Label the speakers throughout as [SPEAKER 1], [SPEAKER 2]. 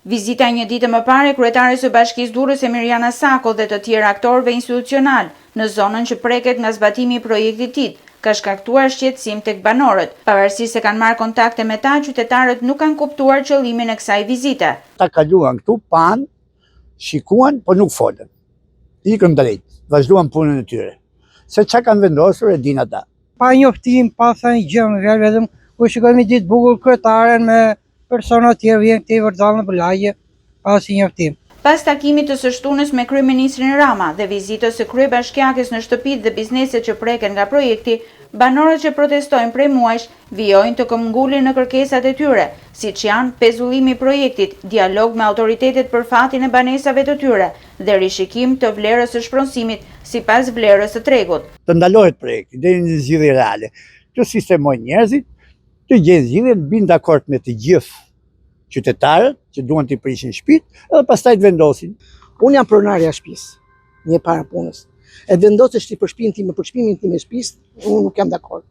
[SPEAKER 1] Vizita një ditë më parë kryetare së Bashkisë Durrës Emirjana Sako dhe të tjerë aktorëve institucional në zonën që preket nga zbatimi i projektit TIT ka shkaktuar shqetësim tek banorët. Pavarësisht se kanë marrë kontakte me ta, qytetarët nuk kanë kuptuar qëllimin e kësaj vizite.
[SPEAKER 2] Ta kaluan këtu, pan, shikuan, por nuk folën. Ikën drejt, vazhduan punën e tyre. Se çka kanë vendosur e din ata.
[SPEAKER 3] Pa njoftim, pa thënë gjë, vetëm ku shikojmë ditë bukur kryetaren me persona tjerë vjen këtej vërtetën për lagje, pa asnjë njoftim.
[SPEAKER 1] Pas takimit të së shtunës me kryeministrin Rama dhe vizitës së kryebashkiakes në shtëpitë dhe bizneset që preken nga projekti, banorët që protestojnë prej muajsh vijojnë të këmbgulin në kërkesat e tyre, siç janë pezullimi i projektit, dialog me autoritetet për fatin e banesave të tyre dhe rishikim të vlerës së shpronësimit sipas vlerës së tregut.
[SPEAKER 2] Të ndalohet projekti deri në zgjidhje reale. Të sistemojnë njerëzit, të gjejnë zgjidhjen, bin dakord me të gjithë qytetarët që duan të prishin shtëpitë edhe pastaj të vendosin.
[SPEAKER 4] Unë jam pronarja e shtëpisë, një para punës. E vendosesh ti për shtëpinë time, për çmimin tim e shtëpisë, unë nuk jam dakord.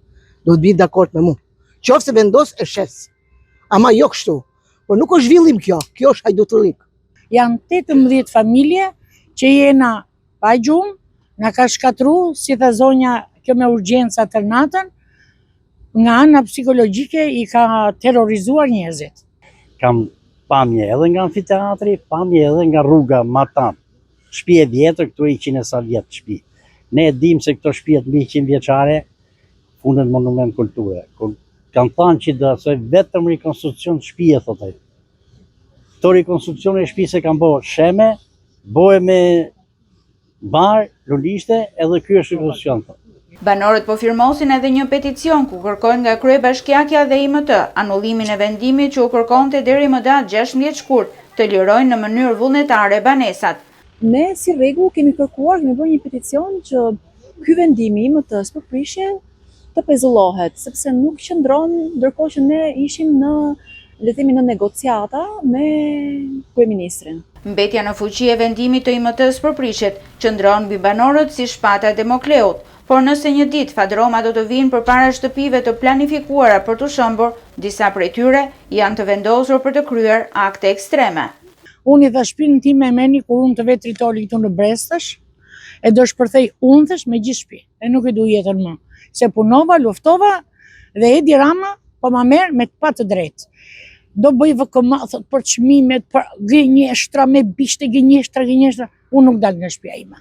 [SPEAKER 4] Do të bëj dakord me mua. Qofse vendos e shes. Ama jo kështu. Po nuk është zhvillim kjo, kjo është hajdutullik.
[SPEAKER 5] Janë 18 familje që jena pa gjumë, na ka shkatru, si tha zonja, kjo me urgjenca të natën, nga ana psikologjike i ka terrorizuar njerëzit.
[SPEAKER 6] Kam pamje edhe nga amfiteatri, pamje edhe nga rruga Matan. Shtëpi e vjetër, këtu 100 e sa vjetë shtëpi. Ne e dim se këto shtëpi mbi 100 vjeçare fundet monument kulture. Kanë thënë që do të vetëm rekonstruksion të shtëpie, thotë ai. Këto rekonstruksione e shtëpisë kanë bërë sheme, bëhe me bar, lulishte, edhe ky është rekonstruksion.
[SPEAKER 1] Banorët po firmosin edhe një peticion ku kërkojnë nga kryebashkiakja dhe IMT anullimin e vendimit që u kërkonte deri më datë 16 shkurt të lirojnë në mënyrë vullnetare banesat.
[SPEAKER 7] Ne si rregull kemi kërkuar me bërë një peticion që ky vendim i IMT-s për prishje të pezullohet, sepse nuk qëndron ndërkohë që ne ishim në negociata me kryeministrin.
[SPEAKER 1] Mbetja në fuqi e vendimit të IMT-s për prishjet qëndron mbi banorët si shpata e Demokleut. Por nëse një ditë Fadroma do të vinë përpara shtëpive të planifikuara për të shëmbur, disa prej tyre janë të vendosur për të kryer akte ekstreme.
[SPEAKER 5] Unë i dha shtëpinë time e meni kur unë të vetë ritoli këtu në Brestësh, e do shpërthej unthësh me gjithë shtëpi, e nuk i du jetën më. Se punova, luftova dhe Edi Rama po ma merr me të pa të drejtë. Do bëj VKM thot për çmimet, për gënjeshtra me bishte, gënjeshtra, unë nuk dal nga shtëpia ime.